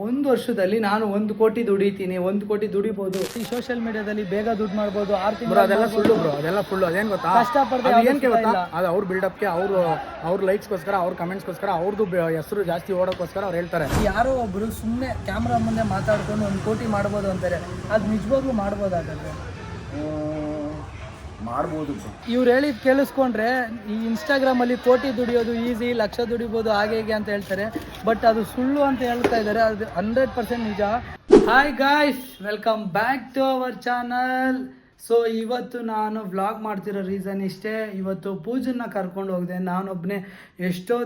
ಒಂದು ವರ್ಷದಲ್ಲಿ ನಾನು 1 ಕೋಟಿ ದುಡಿತೀನಿ, 1 ಕೋಟಿ ದುಡಿಬೋದು. ಈ ಸೋಷಿಯಲ್ ಮೀಡಿಯಾದಲ್ಲಿ ಬೇಗ ದುಡ್ಡು ಮಾಡ್ಬೋದು. 6 ತಿಂಗಳು ಅದೆಲ್ಲ ಸುಳ್ಳು ಬ್ರೋ, ಅದೆಲ್ಲ ಫುಲ್ಲು. ಅದೇನು ಗೊತ್ತಾ, ಕಷ್ಟಪಡ್ದೆ ಏನಕ್ಕೆ ಗೊತ್ತಾ, ಅದು ಅವ್ರ ಬಿಲ್ಡಪ್ಗೆ, ಅವ್ರ ಲೈಕ್ಸ್ಗೋಸ್ಕರ, ಅವ್ರ ಕಮೆಂಟ್ಸ್ಗೋಸ್ಕರ, ಅವ್ರದ್ದು ಹೆಸರು ಜಾಸ್ತಿ ಓಡೋಕ್ಕೋಸ್ಕರ ಅವ್ರು ಹೇಳ್ತಾರೆ. ಯಾರೋ ಒಬ್ರು ಸುಮ್ಮನೆ ಕ್ಯಾಮ್ರಾ ಮುಂದೆ ಮಾತಾಡ್ಕೊಂಡು 1 ಕೋಟಿ ಮಾಡ್ಬೋದು ಅಂತಾರೆ. ಅದು ನಿಜವಾಗ್ಲೂ ಮಾಡ್ಬೋದಾಗತ್ತೆ? ಮಾಡ್ಬೋದು. ಇವ್ರು ಹೇಳಿದ್ ಕೇಳಿಸ್ಕೊಂಡ್ರೆ ಈ ಇನ್ಸ್ಟಾಗ್ರಾಮಲ್ಲಿ ಕೋಟಿ ದುಡಿಯೋದು ಈಸಿ, ಲಕ್ಷ ದುಡಿಬೋದು ಹಾಗೆ ಹೀಗೆ ಅಂತ ಹೇಳ್ತಾರೆ. ಬಟ್ ಅದು ಸುಳ್ಳು ಅಂತ ಹೇಳ್ತಾ ಇದ್ದಾರೆ. ಅದು 100% ನಿಜ. Hi guys, welcome back to our channel. So ಇವತ್ತು ನಾನು ವ್ಲಾಗ್ ಮಾಡ್ತಿರೋ ರೀಸನ್ ಇಷ್ಟೇ. ಇವತ್ತು ಪೂಜನ್ನ ಕರ್ಕೊಂಡು ಹೋಗಿದೆ. ನಾನೊಬ್ಬನೇ ಎಷ್ಟೋ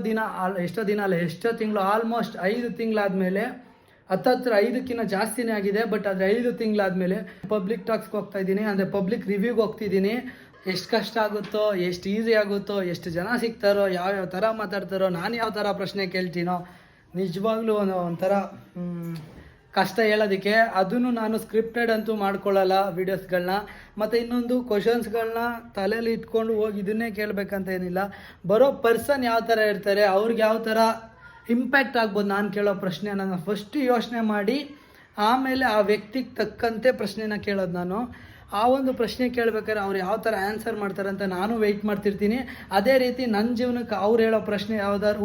ತಿಂಗಳು, ಆಲ್ಮೋಸ್ಟ್ 5 ತಿಂಗಳಾದಮೇಲೆ, ಹತ್ತತ್ರ 5ಕ್ಕಿಂತ ಜಾಸ್ತಿನೇ ಆಗಿದೆ. ಬಟ್ ಆದರೆ 5 ತಿಂಗಳಾದಮೇಲೆ ಪಬ್ಲಿಕ್ ಟಾಕ್ಸ್ಗೆ ಹೋಗ್ತಾ ಇದ್ದೀನಿ, ಅಂದರೆ ಪಬ್ಲಿಕ್ ರಿವ್ಯೂಗೆ ಹೋಗ್ತಿದ್ದೀನಿ. ಎಷ್ಟು ಕಷ್ಟ ಆಗುತ್ತೋ, ಎಷ್ಟು ಈಸಿ ಆಗುತ್ತೋ, ಎಷ್ಟು ಜನ ಸಿಗ್ತಾರೋ, ಯಾವ್ಯಾವ ಥರ ಮಾತಾಡ್ತಾರೋ, ನಾನು ಯಾವ ಥರ ಪ್ರಶ್ನೆ ಕೇಳ್ತೀನೋ, ನಿಜವಾಗ್ಲೂ ಒಂಥರ ಕಷ್ಟ ಹೇಳೋದಕ್ಕೆ. ಅದನ್ನು ನಾನು ಸ್ಕ್ರಿಪ್ಟೆಡ್ ಅಂತೂ ಮಾಡ್ಕೊಳ್ಳಲ್ಲ ವೀಡಿಯೋಸ್ಗಳನ್ನ. ಮತ್ತು ಇನ್ನೊಂದು ಕ್ವಶನ್ಸ್ಗಳನ್ನ ತಲೆಯಲ್ಲಿ ಇಟ್ಕೊಂಡು ಹೋಗಿ ಇದನ್ನೇ ಕೇಳಬೇಕಂತ ಏನಿಲ್ಲ. ಬರೋ ಪರ್ಸನ್ ಯಾವ ಥರ ಇರ್ತಾರೆ, ಅವ್ರಿಗೆ ಯಾವ ಥರ ಇಂಪ್ಯಾಕ್ಟ್ ಆಗ್ಬೋದು ನಾನು ಕೇಳೋ ಪ್ರಶ್ನೆ, ನಾನು ಫಸ್ಟ್ ಯೋಚನೆ ಮಾಡಿ ಆಮೇಲೆ ಆ ವ್ಯಕ್ತಿಗೆ ತಕ್ಕಂತೆ ಪ್ರಶ್ನೆನ ಕೇಳೋದು ನಾನು. ಆ ಒಂದು ಪ್ರಶ್ನೆ ಕೇಳಬೇಕಾದ್ರೆ ಅವ್ರು ಯಾವ ಥರ ಆನ್ಸರ್ ಮಾಡ್ತಾರೆ ಅಂತ ನಾನು ವೆಯ್ಟ್ ಮಾಡ್ತಿರ್ತೀನಿ. ಅದೇ ರೀತಿ ನನ್ನ ಜೀವನಕ್ಕೆ ಅವ್ರು ಹೇಳೋ ಪ್ರಶ್ನೆ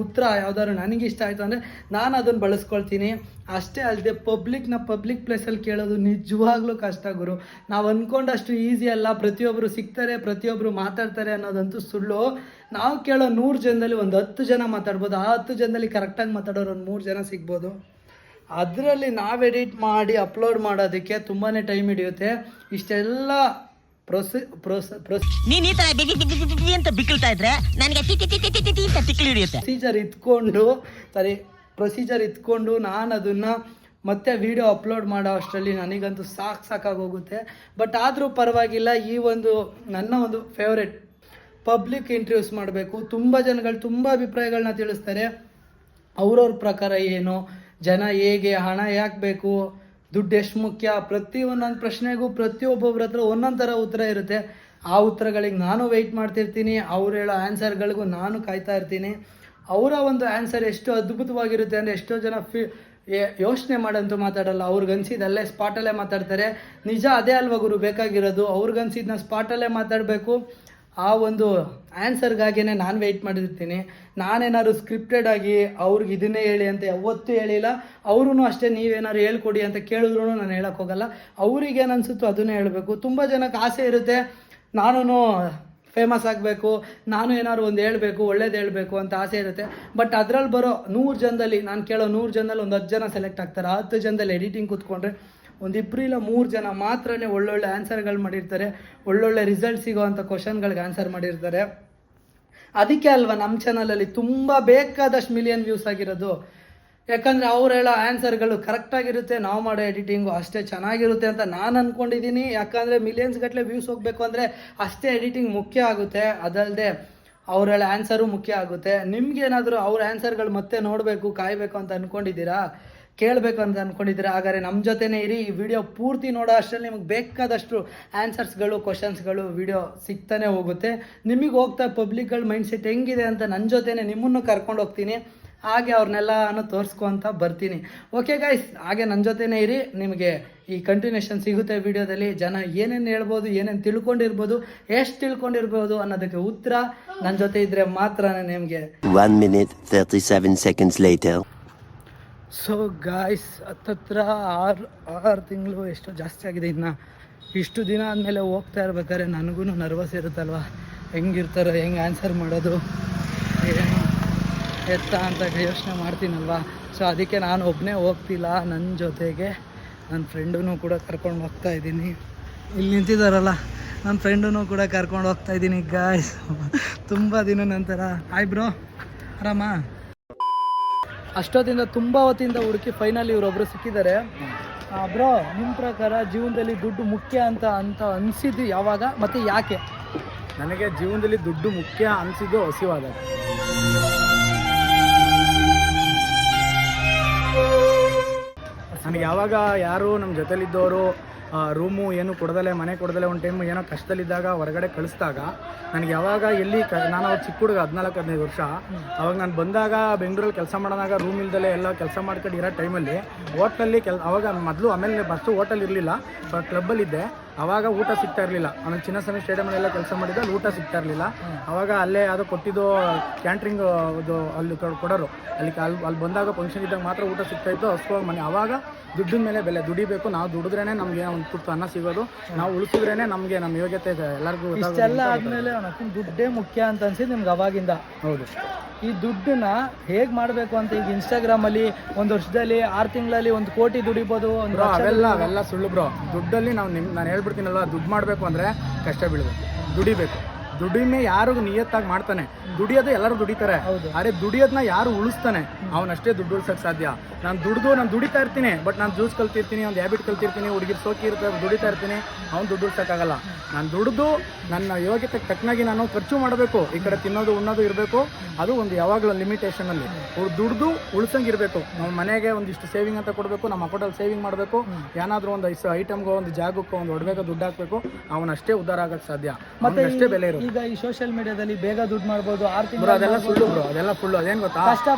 ಉತ್ತರ ಯಾವ್ದಾದ್ರು ನನಗಿಷ್ಟ ಆಯಿತು ಅಂದರೆ ನಾನು ಅದನ್ನು ಬಳಸ್ಕೊಳ್ತೀನಿ. ಅಷ್ಟೇ ಅಲ್ಲದೆ ಪಬ್ಲಿಕ್ ಪ್ಲೇಸಲ್ಲಿ ಕೇಳೋದು ನಿಜವಾಗ್ಲೂ ಕಷ್ಟ ಗುರು. ನಾವು ಅಂದ್ಕೊಂಡಷ್ಟು ಈಸಿ ಅಲ್ಲ. ಪ್ರತಿಯೊಬ್ಬರು ಸಿಗ್ತಾರೆ, ಪ್ರತಿಯೊಬ್ಬರು ಮಾತಾಡ್ತಾರೆ ಅನ್ನೋದಂತೂ ಸುಳ್ಳು. ನಾವು ಕೇಳೋ 100 ಜನದಲ್ಲಿ ಒಂದು 10 ಜನ ಮಾತಾಡ್ಬೋದು. ಆ 10 ಜನದಲ್ಲಿ ಕರೆಕ್ಟಾಗಿ ಮಾತಾಡೋರು ಒಂದು 3 ಜನ ಸಿಗ್ಬೋದು. ಅದರಲ್ಲಿ ನಾವು ಎಡಿಟ್ ಮಾಡಿ ಅಪ್ಲೋಡ್ ಮಾಡೋದಕ್ಕೆ ತುಂಬಾ ಟೈಮ್ ಹಿಡಿಯುತ್ತೆ. ಇಷ್ಟೆಲ್ಲ ಪ್ರೊಸೀಜರ್ ಇತ್ಕೊಂಡು ನಾನು ಅದನ್ನು ಮತ್ತೆ ವಿಡಿಯೋ ಅಪ್ಲೋಡ್ ಮಾಡೋ ಅಷ್ಟರಲ್ಲಿ ನನಗಂತೂ ಸಾಕಾಗೋಗುತ್ತೆ. ಬಟ್ ಆದರೂ ಪರವಾಗಿಲ್ಲ. ಈ ಒಂದು ನನ್ನ ಒಂದು ಫೇವ್ರೆಟ್ ಪಬ್ಲಿಕ್ ಇಂಟರ್ವ್ಯೂಸ್ ಮಾಡಬೇಕು. ತುಂಬ ಜನಗಳು ತುಂಬ ಅಭಿಪ್ರಾಯಗಳನ್ನ ತಿಳಿಸ್ತಾರೆ. ಅವ್ರವ್ರ ಪ್ರಕಾರ ಏನು, ಜನ ಹೇಗೆ, ಹಣ ಯಾಕೆ ಬೇಕು, ದುಡ್ಡು ಎಷ್ಟು ಮುಖ್ಯ, ಒಂದೊಂದು ಪ್ರಶ್ನೆಗೂ ಪ್ರತಿಯೊಬ್ಬೊಬ್ಬರ ಹತ್ರ ಒಂದೊಂದು ಥರ ಉತ್ತರ ಇರುತ್ತೆ. ಆ ಉತ್ತರಗಳಿಗೆ ನಾನು ವೆಯ್ಟ್ ಮಾಡ್ತಿರ್ತೀನಿ. ಅವ್ರು ಹೇಳೋ ಆನ್ಸರ್ಗಳಿಗೂ ನಾನು ಕಾಯ್ತಾ ಇರ್ತೀನಿ. ಅವರ ಒಂದು ಆನ್ಸರ್ ಎಷ್ಟು ಅದ್ಭುತವಾಗಿರುತ್ತೆ ಅಂದರೆ ಎಷ್ಟೋ ಜನ ಯೋಚನೆ ಮಾಡಂತೂ ಮಾತಾಡಲ್ಲ. ಅವ್ರಿಗನ್ಸಿದ್ದಲ್ಲೇ ಸ್ಪಾಟಲ್ಲೇ ಮಾತಾಡ್ತಾರೆ. ನಿಜ ಅದೇ ಅಲ್ವಾ ಗುರು ಬೇಕಾಗಿರೋದು. ಅವ್ರಿಗನ್ಸಿದ್ದನ್ನ ಸ್ಪಾಟಲ್ಲೇ ಮಾತಾಡಬೇಕು. ಆ ಒಂದು ಆನ್ಸರ್ಗಾಗಿಯೇ ನಾನು ವೆಯ್ಟ್ ಮಾಡಿರ್ತೀನಿ. ನಾನೇನಾದ್ರು ಸ್ಕ್ರಿಪ್ಟೆಡ್ ಆಗಿ ಅವ್ರಿಗೆ ಇದನ್ನೇ ಹೇಳಿ ಅಂತ ಯಾವತ್ತೂ ಹೇಳಿಲ್ಲ. ಅವ್ರೂ ಅಷ್ಟೇ ನೀವೇನಾದ್ರು ಹೇಳ್ಕೊಡಿ ಅಂತ ಕೇಳಿದ್ರು ನಾನು ಹೇಳೋಕ್ಕೆ ಹೋಗಲ್ಲ. ಅವ್ರಿಗೇನು ಅನಿಸುತ್ತೋ ಅದನ್ನೇ ಹೇಳಬೇಕು. ತುಂಬ ಜನಕ್ಕೆ ಆಸೆ ಇರುತ್ತೆ, ನಾನು ಫೇಮಸ್ ಆಗಬೇಕು, ನಾನು ಏನಾದ್ರು ಒಂದು ಹೇಳಬೇಕು, ಒಳ್ಳೇದು ಹೇಳಬೇಕು ಅಂತ ಆಸೆ ಇರುತ್ತೆ. ಬಟ್ ಅದರಲ್ಲಿ ಬರೋ 100 ಜನದಲ್ಲಿ, ನಾನು ಕೇಳೋ 100 ಜನದಲ್ಲಿ ಒಂದು 10 ಜನ ಸೆಲೆಕ್ಟ್ ಆಗ್ತಾರೆ. 10 ಜನದಲ್ಲಿ ಎಡಿಟಿಂಗ್ ಕೂತ್ಕೊಂಡ್ರೆ ಒಂದು 2 ಇಲ್ಲ 3 ಜನ ಮಾತ್ರನೇ ಒಳ್ಳೊಳ್ಳೆ ಆನ್ಸರ್ಗಳು ಮಾಡಿರ್ತಾರೆ. ಒಳ್ಳೊಳ್ಳೆ ರಿಸಲ್ಟ್ ಸಿಗೋವಂಥ ಕ್ವಶನ್ಗಳಿಗೆ ಆನ್ಸರ್ ಮಾಡಿರ್ತಾರೆ. ಅದಕ್ಕೆ ಅಲ್ವಾ ನಮ್ಮ ಚಾನಲಲ್ಲಿ ತುಂಬ ಬೇಕಾದಷ್ಟು ಮಿಲಿಯನ್ ವ್ಯೂಸ್ ಆಗಿರೋದು. ಯಾಕಂದರೆ ಅವ್ರು ಹೇಳೋ ಆನ್ಸರ್ಗಳು ಕರೆಕ್ಟಾಗಿರುತ್ತೆ, ನಾವು ಮಾಡೋ ಎಡಿಟಿಂಗು ಅಷ್ಟೇ ಚೆನ್ನಾಗಿರುತ್ತೆ ಅಂತ ನಾನು ಅಂದ್ಕೊಂಡಿದ್ದೀನಿ. ಯಾಕಂದರೆ ಮಿಲಿಯನ್ಸ್ ಗಟ್ಟಲೆ ವ್ಯೂಸ್ ಹೋಗಬೇಕು ಅಂದರೆ ಅಷ್ಟೇ ಎಡಿಟಿಂಗ್ ಮುಖ್ಯ ಆಗುತ್ತೆ. ಅದಲ್ಲದೆ ಅವ್ರು ಹೇಳೋ ಆನ್ಸರು ಮುಖ್ಯ ಆಗುತ್ತೆ. ನಿಮ್ಗೇನಾದರೂ ಅವ್ರ ಆನ್ಸರ್ಗಳು ಮತ್ತೆ ನೋಡಬೇಕು, ಕಾಯಬೇಕು ಅಂತ ಅಂದ್ಕೊಂಡಿದ್ದೀರಾ, ಕೇಳಬೇಕು ಅಂತ ಅಂದ್ಕೊಂಡಿದ್ದೀರಾ, ಹಾಗಾದರೆ ನಮ್ಮ ಜೊತೆನೇ ಇರಿ. ಈ ವಿಡಿಯೋ ಪೂರ್ತಿ ನೋಡೋ ಅಷ್ಟರಲ್ಲಿ ನಿಮಗೆ ಬೇಕಾದಷ್ಟು ಆನ್ಸರ್ಸ್ಗಳು, ಕ್ವಶನ್ಸ್ಗಳು ವಿಡಿಯೋ ಸಿಗ್ತಾನೆ ಹೋಗುತ್ತೆ. ನಿಮಗೆ ಹೋಗ್ತಾ ಪಬ್ಲಿಕ್ಗಳ ಮೈಂಡ್ಸೆಟ್ ಹೆಂಗಿದೆ ಅಂತ ನನ್ನ ಜೊತೆನೇ ನಿಮ್ಮನ್ನು ಕರ್ಕೊಂಡು ಹೋಗ್ತೀನಿ. ಹಾಗೆ ಅವ್ರನ್ನೆಲ್ಲನೂ ತೋರಿಸ್ಕೊಂತ ಬರ್ತೀನಿ. ಓಕೆ ಗೈಸ್, ಹಾಗೆ ನನ್ನ ಜೊತೆನೇ ಇರಿ. ನಿಮಗೆ ಈ ಕಂಟಿನ್ಯೂಷನ್ ಸಿಗುತ್ತೆ ವಿಡಿಯೋದಲ್ಲಿ. ಜನ ಏನೇನು ಹೇಳ್ಬೋದು, ಏನೇನು ತಿಳ್ಕೊಂಡಿರ್ಬೋದು, ಎಷ್ಟು ತಿಳ್ಕೊಂಡಿರ್ಬೋದು ಅನ್ನೋದಕ್ಕೆ ಉತ್ತರ ನನ್ನ ಜೊತೆ ಇದ್ದರೆ ಮಾತ್ರ ನಿಮಗೆ. 1 minute 37 seconds later. So guys, ಹತ್ತತ್ರ 6 ತಿಂಗಳು ಎಷ್ಟೋ ಜಾಸ್ತಿ ಆಗಿದೆ. ಇನ್ನು ಇಷ್ಟು ದಿನ ಆದಮೇಲೆ ಹೋಗ್ತಾ ಇರ್ಬೇಕಾದ್ರೆ ನನಗೂ ನರ್ವಸ್ ಇರುತ್ತಲ್ವ, ಹೆಂಗಿರ್ತಾರೋ, ಹೆಂಗೆ ಆನ್ಸರ್ ಮಾಡೋದು, ಏನು ಎತ್ತ ಅಂತ ಯೋಚನೆ ಮಾಡ್ತೀನಲ್ವ. ಸೊ ಅದಕ್ಕೆ ನಾನು ಒಬ್ಬನೇ ಹೋಗ್ತಿಲ್ಲ, ನನ್ನ ಜೊತೆಗೆ ನನ್ನ ಫ್ರೆಂಡೂ ಕೂಡ ಕರ್ಕೊಂಡು ಹೋಗ್ತಾ ಇದ್ದೀನಿ. ಇಲ್ಲಿ ನಿಂತಿದ್ದಾರಲ್ಲ, ನನ್ನ ಫ್ರೆಂಡೂ ಕೂಡ ಕರ್ಕೊಂಡು ಹೋಗ್ತಾ ಇದ್ದೀನಿ ಗಾಯ್ಸ್. ತುಂಬ ದಿನ ನಂತರ. ಹಾಯ್ ಬ್ರೋ, ಆರಾಮ? ಅಷ್ಟೊತ್ತಿಂದ ತುಂಬ ಹೊತ್ತಿಂದ ಹುಡುಕಿ ಫೈನಲಿ ಇವರೊಬ್ಬರು ಸಿಕ್ಕಿದ್ದಾರೆ. ಬ್ರೋ, ನಿಮ್ಮ ಪ್ರಕಾರ ಜೀವನದಲ್ಲಿ ದುಡ್ಡು ಮುಖ್ಯ ಅಂತ ಅನಿಸಿದ್ದು ಯಾವಾಗ ಮತ್ತು ಯಾಕೆ? ನನಗೆ ಜೀವನದಲ್ಲಿ ದುಡ್ಡು ಮುಖ್ಯ ಅನಿಸಿದ್ದು ಹಸಿವಾದಾಗ. ನನಗೆ ಯಾವಾಗ ಯಾರು ನಮ್ಮ ಜೊತೆಲಿದ್ದವರು ರೂಮು ಏನು ಕೊಡದಲೆ ಮನೆ ಕೊಡದಲೆ ಒಂದು ಟೈಮು ಏನೋ ಕಷ್ಟದಲ್ಲಿದ್ದಾಗ ಹೊರಗಡೆ ಕಳಿಸಿದಾಗ ನನಗೆ ಯಾವಾಗ ಎಲ್ಲಿ ನಾನು ಅವಾಗ ಚಿಕ್ಕ ಹುಡುಗ 14-15 ವರ್ಷ, ಅವಾಗ ನಾನು ಬಂದಾಗ ಬೆಂಗಳೂರಲ್ಲಿ ಕೆಲಸ ಮಾಡೋದಾಗ ರೂಮ್ ಇಲ್ದಲೆ ಎಲ್ಲ ಕೆಲಸ ಮಾಡ್ಕೊಂಡು ಇರೋ ಟೈಮಲ್ಲಿ ಹೋಟ್ಲಲ್ಲಿ ಅವಾಗ ಮೊದಲು ಆಮೇಲೆ ಫಸ್ಟು ಹೋಟೆಲ್ ಇರಲಿಲ್ಲ, ಕ್ಲಬ್ಬಲ್ಲಿದ್ದೆ. ಆವಾಗ ಊಟ ಸಿಗ್ತಾ ಇರಲಿಲ್ಲ. ಆಮೇಲೆ ಚಿನ್ನಸ್ವಾಮಿ ಸ್ಟೇಡಿಯಮಲ್ಲೆಲ್ಲ ಕೆಲಸ ಮಾಡಿದ್ದೆ, ಅಲ್ಲಿ ಊಟ ಸಿಗ್ತಾ ಇರಲಿಲ್ಲ. ಆವಾಗ ಅಲ್ಲೇ ಅದು ಕೊಟ್ಟಿದ್ದು ಕ್ಯಾಂಟ್ರಿಂಗ್ ಅದು ಅಲ್ಲಿ ಕೊಡೋರು, ಅಲ್ಲಿ ಬಂದಾಗ ಫಂಕ್ಷನ್ ಇದ್ದಾಗ ಮಾತ್ರ ಊಟ ಸಿಗ್ತಾಯಿತ್ತು. ಹಸ್ಕೋಗಿ ಮನೆ ಆವಾಗ ದುಡ್ಡಿನ ಮೇಲೆ ಬೆಲೆ, ದುಡಿಬೇಕು. ನಾವು ದುಡಿದ್ರೇ ನಮಗೆ ಒಂದು ತುತ್ತು ಅನ್ನ ಸಿಗೋದು, ನಾವು ಉಳಿಸಿದ್ರೇ ನಮಗೆ ನಮ್ಮ ಯೋಗ್ಯತೆ ಇದೆ ಎಲ್ಲರಿಗೂ. ಇಷ್ಟೆಲ್ಲ ಆದಮೇಲೆ ದುಡ್ಡೇ ಮುಖ್ಯ ಅಂತ ಅನ್ಸಿದ್ದು ನಿಮ್ಗೆ ಅವಾಗಿಂದ. ಹೌದು. ಈ ದುಡ್ಡನ್ನ ಹೇಗೆ ಮಾಡಬೇಕು ಅಂತ ಈಗ ಇನ್ಸ್ಟಾಗ್ರಾಮಲ್ಲಿ ಒಂದು ವರ್ಷದಲ್ಲಿ 6 ತಿಂಗಳಲ್ಲಿ 1 ಕೋಟಿ ದುಡಿಬೋದು ಅಂದ್ರೆ ಅವೆಲ್ಲ ಸುಳ್ಳು ಬ್ರೋ. ದುಡ್ಡಲ್ಲಿ ನಾನು ಹೇಳ್ಬಿಡ್ತೀನಲ್ವ, ದುಡ್ಡು ಮಾಡಬೇಕು ಅಂದರೆ ಕಷ್ಟ ಬೀಳಬೇಕು, ದುಡಿಬೇಕು. ದುಡಿಮೆ ಯಾರು ನಿಯತ್ತಾಗಿ ಮಾಡ್ತಾನೆ, ದುಡಿಯೋದು ಎಲ್ಲರೂ ದುಡಿತಾರೆ. ಆದರೆ ದುಡಿಯೋದನ್ನ ಯಾರು ಉಳಿಸ್ತಾನೆ ಅವನಷ್ಟೇ ದುಡ್ಡು ಉಳ್ಸೋಕ್ಕೆ ಸಾಧ್ಯ. ನಾನು ದುಡಿತಾ ಇರ್ತೀನಿ, ಬಟ್ ನಾನು ಜ್ಯೂಸ್ ಕಲ್ತಿರ್ತೀನಿ, ಒಂದು ಹ್ಯಾಬಿಟ್ ಕಲ್ತಿರ್ತೀನಿ, ಹುಡುಗಿರು ಸೋಕಿ ಇರ್ತಾರೆ, ದುಡಿತಾ ಇರ್ತೀನಿ, ಅವ್ನು ದುಡ್ಡು ಉಳ್ಸೋಕ್ಕಾಗಲ್ಲ. ನಾನು ದುಡಿದು ನನ್ನ ಯೋಗ್ಯತೆಗೆ ತಕ್ಕನಾಗಿ ನಾನು ಖರ್ಚು ಮಾಡಬೇಕು. ಈ ಕಡೆ ತಿನ್ನೋದು ಉಣ್ಣೋದು ಇರಬೇಕು, ಅದು ಒಂದು ಯಾವಾಗಲೂ ಲಿಮಿಟೇಷನಲ್ಲಿ ದುಡ್ದು ಉಳ್ಸಂಗಿರಬೇಕು. ನಮ್ಮ ಮನೆಗೆ ಒಂದಿಷ್ಟು ಸೇವಿಂಗ್ ಅಂತ ಕೊಡಬೇಕು, ನಮ್ಮ ಅಕೌಂಟಲ್ಲಿ ಸೇವಿಂಗ್ ಮಾಡಬೇಕು. ಏನಾದರೂ ಒಂದು ಐಟಮ್ಗೋ, ಒಂದು ಜಾಗಕ್ಕೋ, ಒಂದು ಒಡವೆಗೋ ದುಡ್ಡು ಹಾಕಬೇಕು. ಅವನಷ್ಟೇ ಉದ್ಧಾರ ಆಗೋಕ್ಕೆ ಸಾಧ್ಯ, ಮತ್ತೆ ಅಷ್ಟೇ ಬೆಲೆ ಇರೋದು. ಈಗ ಈ ಸೋಷಿಯಲ್ ಮೀಡಿಯಾದಲ್ಲಿ ಬೇಗ ದುಡ್ಡು ಮಾಡ್ಬೋದು, 6 ತಿಂಗಳು ಅದೆಲ್ಲ ಸುಳ್ಳು ಬ್ರೋ, ಅದೆಲ್ಲ ಸುಳ್ಳು. ಅದೇನು ಗೊತ್ತಾ,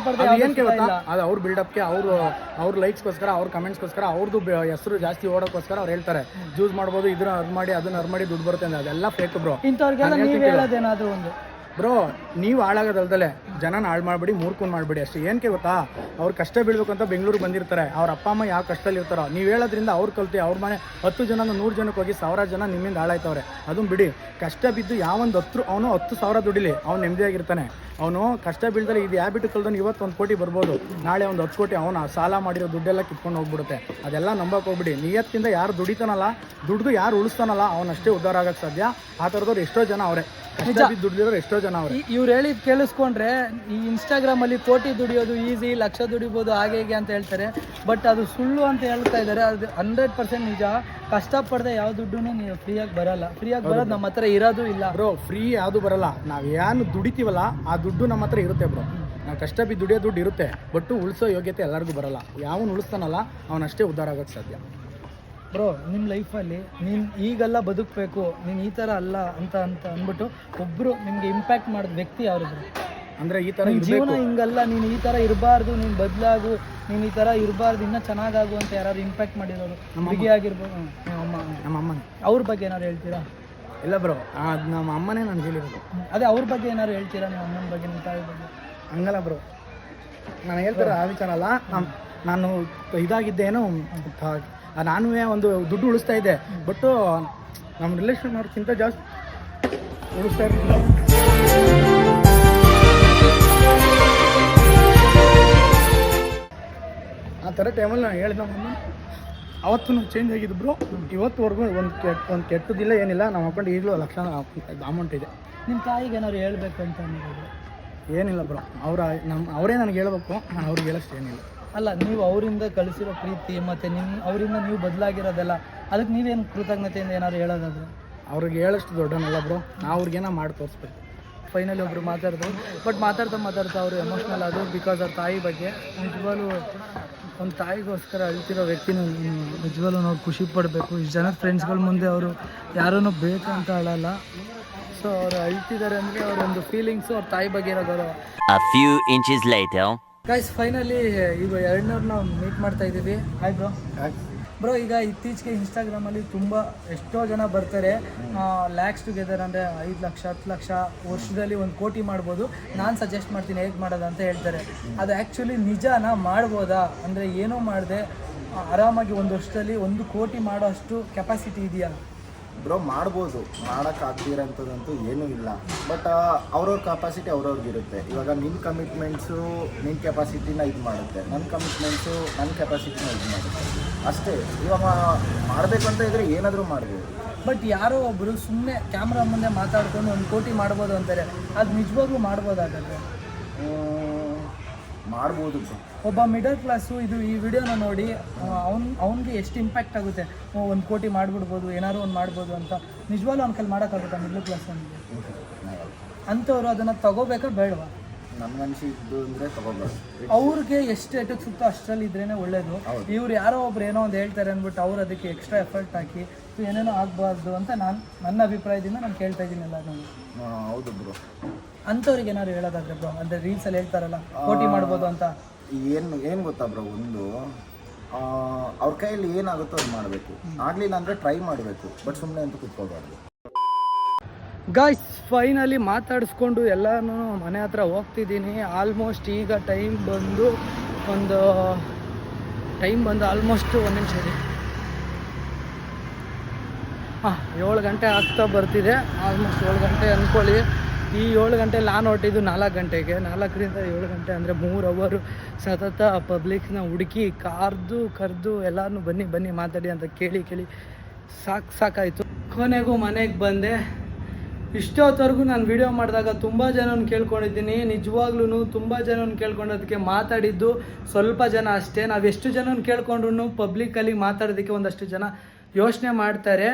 ಏನಕ್ಕೆ ಗೊತ್ತಾ, ಅದು ಅವ್ರ ಬಿಲ್ಡಪ್ಗೆ, ಅವ್ರ ಲೈಕ್ಸ್ಗೋಸ್ಕರ, ಅವ್ರ ಕಮೆಂಟ್ಸ್ಗೋಸ್ಕರ, ಅವ್ರದ್ದು ಹೆಸರು ಜಾಸ್ತಿ ಓಡೋಕ್ಕೋಸ್ಕರ ಅವ್ರು ಹೇಳ್ತಾರೆ ಯೂಸ್ ಮಾಡ್ಬೋದು, ಇದನ್ನ ಅರ್ನ್ ಮಾಡಿ ಅದನ್ನ ಅರ್ನ್ ಮಾಡಿ ದುಡ್ಡು ಬರುತ್ತೆ ಅಂತ. ಅದೆಲ್ಲ ಫೇಕ್ ಬ್ರೋ. ಇಂಥವ್ರಿಗೆಲ್ಲ ನೀವು ಹೇಳೋದೇನಾದರೂ ಒಂದು ಬ್ರೋ, ನೀವು ಹಾಳಾಗೋದಲ್ದಲೆ ಜನನ ಹಾಳು ಮಾಡಬೇಡಿ, ಮೂರ್ಕೊಂಡು ಮಾಡಬೇಡಿ ಅಷ್ಟೇ. ಏನಕ್ಕೆ ಗೊತ್ತಾ, ಅವ್ರು ಕಷ್ಟ ಬೀಳ್ಬೇಕು ಅಂತ ಬೆಂಗಳೂರಿಗೆ ಬಂದಿರ್ತಾರೆ, ಅವ್ರ ಅಪ್ಪ ಅಮ್ಮ ಯಾವ ಕಷ್ಟದಲ್ಲಿ ಇರ್ತಾರೋ, ನೀವು ಹೇಳೋದ್ರಿಂದ ಅವ್ರು ಕಲ್ತು ಅವ್ರ ಮನೆ 10 ಜನ 100 ಜನಕ್ಕೆ ಹೋಗಿ 1000 ಜನ ನಿಮ್ಮಿಂದ ಹಾಳಾಯ್ತವ್ರೆ. ಅದನ್ನು ಬಿಡಿ. ಕಷ್ಟ ಬಿದ್ದು ಯಾವೊಂದು ಅವನು 10,000 ದುಡಿಲಿ, ಅವ್ನು ನೆಮ್ಮದಿಯಾಗಿರ್ತಾನೆ. ಅವನು ಕಷ್ಟ ಬೀಳ್ದಲ್ಲಿ ಇದು ಹ್ಯಾಬಿಟ್ ಕಲ್ದವನು ಇವತ್ತು 1 ಕೋಟಿ ಬರ್ಬೋದು, ನಾಳೆ ಒಂದು 10 ಕೋಟಿ ಅವನು ಸಾಲ ಮಾಡಿರೋ ದುಡ್ಡೆಲ್ಲ ಕಿತ್ಕೊಂಡು ಹೋಗ್ಬಿಡುತ್ತೆ. ಅದೆಲ್ಲ ನಂಬಕ್ಕೆ ಹೋಗ್ಬಿಡಿ. ನಿಯತ್ತಿಂದ ಯಾರು ದುಡಿತಾನಲ್ಲ, ದುಡ್ದು ಯಾರು ಉಳಿಸ್ತಾನಲ್ಲ, ಅವನಷ್ಟೇ ಉದ್ಧಾರ ಆಗೋಕ್ಕೆ ಸಾಧ್ಯ. ಆ ಥರದವ್ರು ಎಷ್ಟೋ ಜನ ಅವರೇ, ಕಷ್ಟ ಬಿದ್ದು ದುಡ್ದಿರೋರು ಎಷ್ಟೋ ಜನ ಅವರೇ. ಇವ್ರು ಹೇಳಿದ್ ಕೇಳಿಸ್ಕೊಂಡ್ರೆ ಈ ಇನ್ಸ್ಟಾಗ್ರಾಮಲ್ಲಿ ಕೋಟಿ ದುಡಿಯೋದು ಈಸಿ, ಲಕ್ಷ ದುಡಿಬೋದು ಹಾಗೆ ಹೀಗೆ ಅಂತ ಹೇಳ್ತಾರೆ. ಬಟ್ ಅದು ಸುಳ್ಳು ಅಂತ ಹೇಳ್ತಾ ಇದ್ದಾರೆ. ಅದು 100% ನಿಜ. ಕಷ್ಟಪಡದೆ ಯಾವ ದುಡ್ಡು ನೀವು ಫ್ರೀಯಾಗಿ ಬರಲ್ಲ. ಫ್ರೀಯಾಗಿ ಬರೋದು ನಮ್ಮ ಹತ್ರ ಇರೋದು ಇಲ್ಲ ಬ್ರೋ. ಫ್ರೀ ಯಾವುದು ಬರಲ್ಲ. ನಾವು ಏನು ದುಡಿತೀವಲ್ಲ ಆ ದುಡ್ಡು ನಮ್ಮ ಹತ್ರ ಇರುತ್ತೆ ಬ್ರೋ. ನಾವು ಕಷ್ಟ ಬಿದ್ದು ದುಡಿಯೋ ದುಡ್ಡು ಇರುತ್ತೆ, ಬಟ್ ಉಳಿಸೋ ಯೋಗ್ಯತೆ ಎಲ್ಲರಿಗೂ ಬರಲ್ಲ. ಯಾವನು ಉಳಿಸ್ತಾನಲ್ಲ ಅವನಷ್ಟೇ ಉದ್ಧಾರ ಆಗೋಕ್ಕೆ ಸಾಧ್ಯ. ಬ್ರೋ, ನಿಮ್ಮ ಲೈಫಲ್ಲಿ ನೀನು ಈಗೆಲ್ಲ ಬದುಕಬೇಕು, ನೀನು ಈ ಥರ ಅಲ್ಲ ಅಂತ ಅಂದ್ಬಿಟ್ಟು ಒಬ್ಬರು ನಿಮಗೆ ಇಂಪ್ಯಾಕ್ಟ್ ಮಾಡಿದ ವ್ಯಕ್ತಿ ಯಾರು ಬ್ರೋ? ಅಂದರೆ ಈ ಥರ ಜೀವನ ಹಿಂಗಲ್ಲ, ನೀನು ಈ ಥರ ಇರಬಾರ್ದು, ನೀನು ಬದಲಾಗು, ನೀನು ಈ ಥರ ಇರಬಾರ್ದು, ಇನ್ನೂ ಚೆನ್ನಾಗಾಗು ಅಂತ ಯಾರು ಇಂಪ್ಯಾಕ್ಟ್ ಮಾಡಿರೋರು? ಹುಡುಗಿ ಆಗಿರ್ಬೋದು. ನಮ್ಮ ಅಮ್ಮನೇ. ಅವ್ರ ಬಗ್ಗೆ ಏನಾದ್ರು ಹೇಳ್ತೀರಾ? ಇಲ್ಲ ಬ್ರೋ, ನಮ್ಮ ಅಮ್ಮನೇ ನಾನು ಹೇಳಿರೋದು. ಅದೇ ಅವ್ರ ಬಗ್ಗೆ ಏನಾದ್ರು ಹೇಳ್ತೀರಾ? ನಿಮ್ಮ ಅಮ್ಮನ ಬಗ್ಗೆ, ನಿಮ್ಮ ತಾಯಿ ಬಗ್ಗೆ? ಹಂಗಲ್ಲ ಬ್ರೋ, ನಾನು ಹೇಳ್ತಾರೆ ಆ ವಿಚಾರ ಅಲ್ಲ. ನಾನು ಇದಾಗಿದ್ದೇನೋ, ನಾನು ಒಂದು ದುಡ್ಡು ಉಳಿಸ್ತಾ ಇದ್ದೆ, ಬಟ್ಟು ನಮ್ಮ ರಿಲೇಷನ್ ಅವ್ರಿಗಿಂತ ಜಾಸ್ತಿ ಉಳಿಸ್ತಾ ಇರಲಿಲ್ಲ. ಆ ಥರ ಟೈಮಲ್ಲಿ ನಾನು ಹೇಳಿದ ನಮ್ಮನ್ನು ಅವತ್ತು ಚೇಂಜ್ ಆಗಿದ್ದು ಬ್ರೋ. ಇವತ್ತುವರೆಗೂ ಒಂದು ಕೆಟ್ಟದಿಲ್ಲ, ಏನಿಲ್ಲ. ನಮ್ಮ ಅಕೌಂಟ್ ಈಗಲೂ ಲಕ್ಷ ಅಮೌಂಟ್ ಇದೆ. ನಿಮ್ಮ ತಾಯಿಗೆ ಏನಾದ್ರು ಹೇಳ್ಬೇಕು ಅಂತ ಅನ್ನೋದು? ಏನಿಲ್ಲ ಬ್ರೋ, ಅವರೇ ನನಗೆ ಹೇಳ್ಬೇಕು, ನಾನು ಅವ್ರಿಗೆ ಹೇಳೋಷ್ಟು ಏನಿಲ್ಲ. ಅಲ್ಲ, ನೀವು ಅವರಿಂದ ಕಳಿಸಿರೋ ಪ್ರೀತಿ ಮತ್ತು ಅವರಿಂದ ನೀವು ಬದಲಾಗಿರೋದೆಲ್ಲ, ಅದಕ್ಕೆ ನೀವೇನು ಕೃತಜ್ಞತೆಯಿಂದ ಏನಾದ್ರು ಹೇಳೋದಾದ್ರೆ? ಅವ್ರಿಗೆ ಹೇಳೋಷ್ಟು ದೊಡ್ಡನಲ್ಲ ಬ್ರೋ, ನಾವು ಅವ್ರಿಗೇನೋ ಮಾಡಿ ತೋರಿಸ್ಬೇಕು. ಫೈನಲಿ ಒಬ್ಬರು ಮಾತಾಡಿದ್ರು, ಬಟ್ ಮಾತಾಡ್ತಾ ಅವರು ಎಮೋಷ್ನಲ್ ಆದರು. ಬಿಕಾಸ್ ಅವ್ರ ತಾಯಿ ಬಗ್ಗೆ ನಿಜವಾಗ್ಲೂ ಒಂದು ತಾಯಿಗೋಸ್ಕರ ಅಳ್ತಿರೋ ವ್ಯಕ್ತಿನೂ ನಿಜವಾಗ್ಲೂ ನಾವು ಖುಷಿ ಪಡಬೇಕು. ಇಷ್ಟು ಜನ ಫ್ರೆಂಡ್ಸ್ಗಳ ಮುಂದೆ ಅವರು ಯಾರನ್ನೂ ಬೇಕಂತ ಅಳಲ್ಲ. ಸೊ ಅವ್ರು ಅಳ್ತಿದ್ದಾರೆ ಅಂದರೆ ಅವರೊಂದು ಫೀಲಿಂಗ್ಸು ಅವ್ರ ತಾಯಿ ಬಗ್ಗೆ ಇರೋ ಗೌರವ. A few inches later. Guys, finally ಈಗ 200 ಮೀಟ್ ಮಾಡ್ತಾ ಇದ್ದೀವಿ. Hi bro. ಬ್ರೋ, ಈಗ ಇತ್ತೀಚೆಗೆ ಇನ್ಸ್ಟಾಗ್ರಾಮಲ್ಲಿ ತುಂಬ ಎಷ್ಟೋ ಜನ ಬರ್ತಾರೆ, ಲ್ಯಾಕ್ಸ್ ಟುಗೆದರ್ ಅಂದರೆ 5 ಲಕ್ಷ 10 ಲಕ್ಷ ವರ್ಷದಲ್ಲಿ 1 ಕೋಟಿ ಮಾಡ್ಬೋದು, ನಾನು ಸಜೆಸ್ಟ್ ಮಾಡ್ತೀನಿ ಹೇಗೆ ಮಾಡೋದು ಅಂತ ಹೇಳ್ತಾರೆ. ಅದು ಆ್ಯಕ್ಚುಲಿ ನಿಜಾನ? ಮಾಡ್ಬೋದಾ? ಅಂದರೆ ಏನೂ ಮಾಡದೆ ಆರಾಮಾಗಿ 1 ವರ್ಷದಲ್ಲಿ 1 ಕೋಟಿ ಮಾಡೋ ಅಷ್ಟು ಕೆಪಾಸಿಟಿ ಇದೆಯಾ? ಬ್ರೋ, ಮಾಡ್ಬೋದು. ಮಾಡೋಕ್ಕಾಗ್ತಿರೋಂಥದ್ದಂತೂ ಏನೂ ಇಲ್ಲ. ಬಟ್ ಅವ್ರವ್ರ ಕೆಪಾಸಿಟಿ ಅವ್ರವ್ರಿಗಿರುತ್ತೆ. ಇವಾಗ ನಿನ್ನ ಕಮಿಟ್ಮೆಂಟ್ಸು ನಿನ್ನ ಕೆಪಾಸಿಟಿನ ಇದು ಮಾಡುತ್ತೆ, ನನ್ನ ಕಮಿಟ್ಮೆಂಟ್ಸು ನನ್ನ ಕೆಪಾಸಿಟಿನ ಇದು ಮಾಡುತ್ತೆ ಅಷ್ಟೇ. ಇವಾಗ ಮಾಡಬೇಕಂತ ಇದ್ದರೆ ಏನಾದರೂ ಮಾಡ್ಬೋದು. ಬಟ್ ಯಾರೋ ಒಬ್ಬರು ಸುಮ್ಮನೆ ಕ್ಯಾಮ್ರಾ ಮುಂದೆ ಮಾತಾಡ್ಕೊಂಡು 1 ಕೋಟಿ ಮಾಡ್ಬೋದು ಅಂತಾರೆ, ಅದು ನಿಜವಾಗ್ಲೂ ಮಾಡ್ಬೋದಾಗತ್ತೆ? ಮಾಡ್ಬೋದು. ಒಬ್ಬ ಮಿಡಲ್ ಕ್ಲಾಸು ಈ ವಿಡಿಯೋನ ನೋಡಿ ಅವ್ನಿಗೆ ಎಷ್ಟು ಇಂಪ್ಯಾಕ್ಟ್ ಆಗುತ್ತೆ, 1 ಕೋಟಿ ಮಾಡಿಬಿಡ್ಬೋದು, ಏನಾದ್ರು ಒಂದು ಮಾಡ್ಬೋದು ಅಂತ ನಿಜವಾಗ್ಲೂ ಅವ್ನ ಕೈಲಿ ಮಾಡೋಕ್ಕಾಗುತ್ತಾ ಮಿಡಲ್ ಕ್ಲಾಸ್ ಅವನಿಗೆ? ಅಂಥವ್ರು ಅದನ್ನು ತಗೋಬೇಕಾ ಬೇಡವಾ? ನನ್ಗನ್ಸಿದ್ದು ಅಂದರೆ ತೊಗೋಬಾರ್ದು. ಅವ್ರಿಗೆ ಎಷ್ಟು ಎಟಕ್ ಸುತ್ತೋ ಅಷ್ಟರಲ್ಲಿ ಇದ್ರೇನೆ ಒಳ್ಳೇದು. ಇವ್ರು ಯಾರೋ ಒಬ್ರು ಏನೋ ಒಂದು ಹೇಳ್ತಾರೆ ಅಂದ್ಬಿಟ್ಟು ಅವ್ರು ಅದಕ್ಕೆ ಎಕ್ಸ್ಟ್ರಾ ಎಫರ್ಟ್ ಹಾಕಿ ಏನೇನೋ ಆಗಬಾರ್ದು ಅಂತ ನನ್ನ ಅಭಿಪ್ರಾಯದಿಂದ ನಾನು ಕೇಳ್ತಾ ಇದ್ದೀನಿ ಎಲ್ಲ ನಾನು. ಹೌದು ಬ್ರೋ. ಅಂಥವ್ರಿಗೆ ಏನಾದ್ರು ಹೇಳೋದಾದ್ರೆ ಬ್ರೋ, ಅಂದರೆ ರೀಲ್ಸಲ್ಲಿ ಹೇಳ್ತಾರಲ್ಲ ಪೋಟಿ ಮಾಡ್ಬೋದು ಅಂತ, ಏನು ಗೊತ್ತಾ ಬ್ರೋ, ಒಂದು ಅವ್ರ ಕೈಯಲ್ಲಿ ಏನಾಗುತ್ತೋ ಅದು ಮಾಡಬೇಕು. ಆಗಲಿಲ್ಲ ಅಂದರೆ ಟ್ರೈ ಮಾಡಬೇಕು, ಬಟ್ ಸುಮ್ಮನೆ ಅಂತ ಕೂತ್ಕೋಬಾರ್ದು. ಗಾಯ್ಸ್ ಫೈನಲಿ ಮಾತಾಡಿಸ್ಕೊಂಡು ಎಲ್ಲನೂ ಮನೆ ಹತ್ರ ಹೋಗ್ತಿದ್ದೀನಿ. ಆಲ್ಮೋಸ್ಟ್ ಈಗ ಟೈಮ್ ಬಂದು ಆಲ್ಮೋಸ್ಟ್ ಒಂದು ನಿಮಿಷ ಇದೆ, 7 ಗಂಟೆ ಆಗ್ತಾ ಬರ್ತಿದೆ. ಆಲ್ಮೋಸ್ಟ್ 7 ಗಂಟೆ ಅಂದ್ಕೊಳ್ಳಿ. ಈ 7 ಗಂಟೆಲಿ ನಾನು ಹೊರಟಿದ್ದು 4 ಗಂಟೆಗೆ. 4ರಿಂದ 7 ಗಂಟೆ ಅಂದರೆ 3 ಅವರ್ ಸತತ ಪಬ್ಲಿಕ್ನ ಹುಡುಕಿ ಕರೆದು ಎಲ್ಲರೂ ಬನ್ನಿ ಮಾತಾಡಿ ಅಂತ ಕೇಳಿ ಸಾಕಾಯಿತು. ಕೊನೆಗೂ ಮನೆಗೆ ಬಂದೆ. ಇಷ್ಟೊತ್ತವರೆಗೂ ನಾನು ವಿಡಿಯೋ ಮಾಡಿದಾಗ ತುಂಬ ಜನನ ಕೇಳ್ಕೊಂಡಿದ್ದೀನಿ. ನಿಜವಾಗ್ಲೂ ತುಂಬ ಜನನ ಕೇಳ್ಕೊಂಡೋದಕ್ಕೆ ಮಾತಾಡಿದ್ದು ಸ್ವಲ್ಪ ಜನ ಅಷ್ಟೇ. ನಾವು ಎಷ್ಟು ಜನನ ಕೇಳ್ಕೊಂಡ್ರು ಪಬ್ಲಿಕ್ಕಲ್ಲಿ ಮಾತಾಡೋದಕ್ಕೆ ಒಂದಷ್ಟು ಜನ ಯೋಚನೆ ಮಾಡ್ತಾರೆ.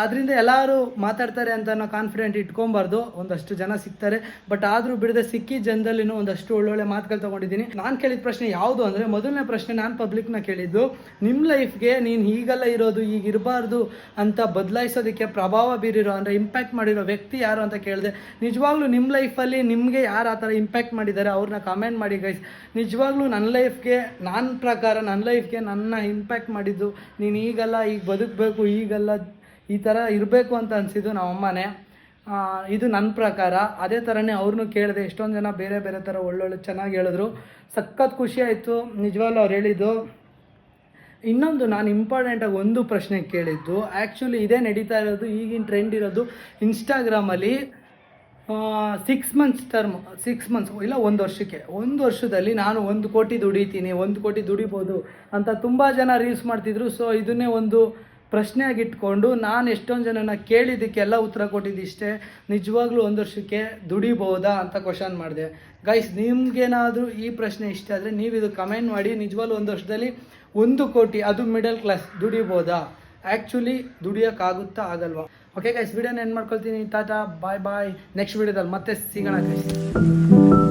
ಆದ್ದರಿಂದ ಎಲ್ಲರೂ ಮಾತಾಡ್ತಾರೆ ಅಂತ ನಾವು ಕಾನ್ಫಿಡೆಂಟ್ ಇಟ್ಕೊಬಾರ್ದು. ಒಂದಷ್ಟು ಜನ ಸಿಗ್ತಾರೆ, ಬಟ್ ಆದರೂ ಬಿಡದೆ ಸಿಕ್ಕಿ ಜನದಲ್ಲಿನೂ ಒಂದಷ್ಟು ಒಳ್ಳೊಳ್ಳೆ ಮಾತುಗಳು ತೊಗೊಂಡಿದ್ದೀನಿ. ನಾನು ಕೇಳಿದ ಪ್ರಶ್ನೆ ಯಾವುದು ಅಂದರೆ, ಮೊದಲನೇ ಪ್ರಶ್ನೆ ನಾನು ಪಬ್ಲಿಕ್ನ ಕೇಳಿದ್ದು, ನಿಮ್ಮ ಲೈಫ್ಗೆ ನೀನು ಹೀಗೆಲ್ಲ ಇರೋದು, ಈಗ ಇರಬಾರ್ದು ಅಂತ ಬದಲಾಯಿಸೋದಕ್ಕೆ ಪ್ರಭಾವ ಬೀರಿರೋ ಅಂದರೆ ಇಂಪ್ಯಾಕ್ಟ್ ಮಾಡಿರೋ ವ್ಯಕ್ತಿ ಯಾರು ಅಂತ ಕೇಳಿದೆ. ನಿಜವಾಗ್ಲೂ ನಿಮ್ಮ ಲೈಫಲ್ಲಿ ನಿಮಗೆ ಯಾರು ಆ ಥರ ಇಂಪ್ಯಾಕ್ಟ್ ಮಾಡಿದ್ದಾರೆ ಅವ್ರನ್ನ ಕಮೆಂಟ್ ಮಾಡಿ ಗೈಸ್. ನಿಜವಾಗ್ಲೂ ನನ್ನ ಲೈಫ್ಗೆ ನನ್ನ ಇಂಪ್ಯಾಕ್ಟ್ ಮಾಡಿದ್ದು, ನೀನು ಈಗೆಲ್ಲ ಈಗ ಬದುಕಬೇಕು, ಈಗೆಲ್ಲ ಈ ಥರ ಇರಬೇಕು ಅಂತ ಅನಿಸಿದ್ದು ನಮ್ಮಮ್ಮನೇ. ಇದು ನನ್ನ ಪ್ರಕಾರ. ಅದೇ ಥರನೇ ಅವ್ರನ್ನೂ ಕೇಳಿದೆ. ಎಷ್ಟೊಂದು ಜನ ಬೇರೆ ಬೇರೆ ಥರ ಒಳ್ಳೊಳ್ಳೆ ಚೆನ್ನಾಗಿ ಹೇಳಿದ್ರು. ಸಖತ್ ಖುಷಿ ಆಯಿತು ನಿಜವಾಗ್ಲೂ ಅವ್ರು ಹೇಳಿದ್ದು. ಇನ್ನೊಂದು ನಾನು ಇಂಪಾರ್ಟೆಂಟಾಗಿ ಒಂದು ಪ್ರಶ್ನೆ ಕೇಳಿದ್ದು, ಆ್ಯಕ್ಚುಲಿ ಇದೇ ನಡೀತಾ ಇರೋದು, ಈಗಿನ ಟ್ರೆಂಡ್ ಇರೋದು ಇನ್ಸ್ಟಾಗ್ರಾಮಲ್ಲಿ 6 ಮಂತ್ಸ್ ಇಲ್ಲ 1 ವರ್ಷದಲ್ಲಿ ನಾನು 1 ಕೋಟಿ ದುಡಿತೀನಿ, 1 ಕೋಟಿ ದುಡಿಬೋದು ಅಂತ ತುಂಬ ಜನ ರೀಲ್ಸ್ ಮಾಡ್ತಿದ್ರು. ಸೊ ಇದನ್ನೇ ಒಂದು ಪ್ರಶ್ನೆಯಾಗಿಟ್ಕೊಂಡು ನಾನು ಎಷ್ಟೊಂದು ಜನನ ಕೇಳಿದ್ದಕ್ಕೆಲ್ಲ ಉತ್ತರ ಕೊಟ್ಟಿದ್ದು ಇಷ್ಟೇ, ನಿಜವಾಗ್ಲೂ 1 ವರ್ಷಕ್ಕೆ ದುಡಿಬೋದಾ ಅಂತ ಕ್ವಶನ್ ಮಾಡಿದೆ. ಗೈಸ್, ನಿಮ್ಗೇನಾದರೂ ಈ ಪ್ರಶ್ನೆ ಇಷ್ಟ ಆದರೆ ನೀವು ಇದು ಕಮೆಂಟ್ ಮಾಡಿ. ನಿಜವಾಗ್ಲೂ 1 ವರ್ಷದಲ್ಲಿ 1 ಕೋಟಿ, ಅದು ಮಿಡಲ್ ಕ್ಲಾಸ್, ದುಡಿಬೋದಾ? ಆ್ಯಕ್ಚುಲಿ ದುಡಿಯೋಕ್ಕಾಗುತ್ತಾ ಆಗಲ್ವಾ? ಓಕೆ ಗೈಸ್, ವಿಡಿಯೋನ ಏನು ಮಾಡ್ಕೊಳ್ತೀನಿ. ಟಾಟಾ ಬಾಯ್. ನೆಕ್ಸ್ಟ್ ವಿಡಿಯೋದಲ್ಲಿ ಮತ್ತೆ ಸಿಗೋಣ ಗೈಸ್.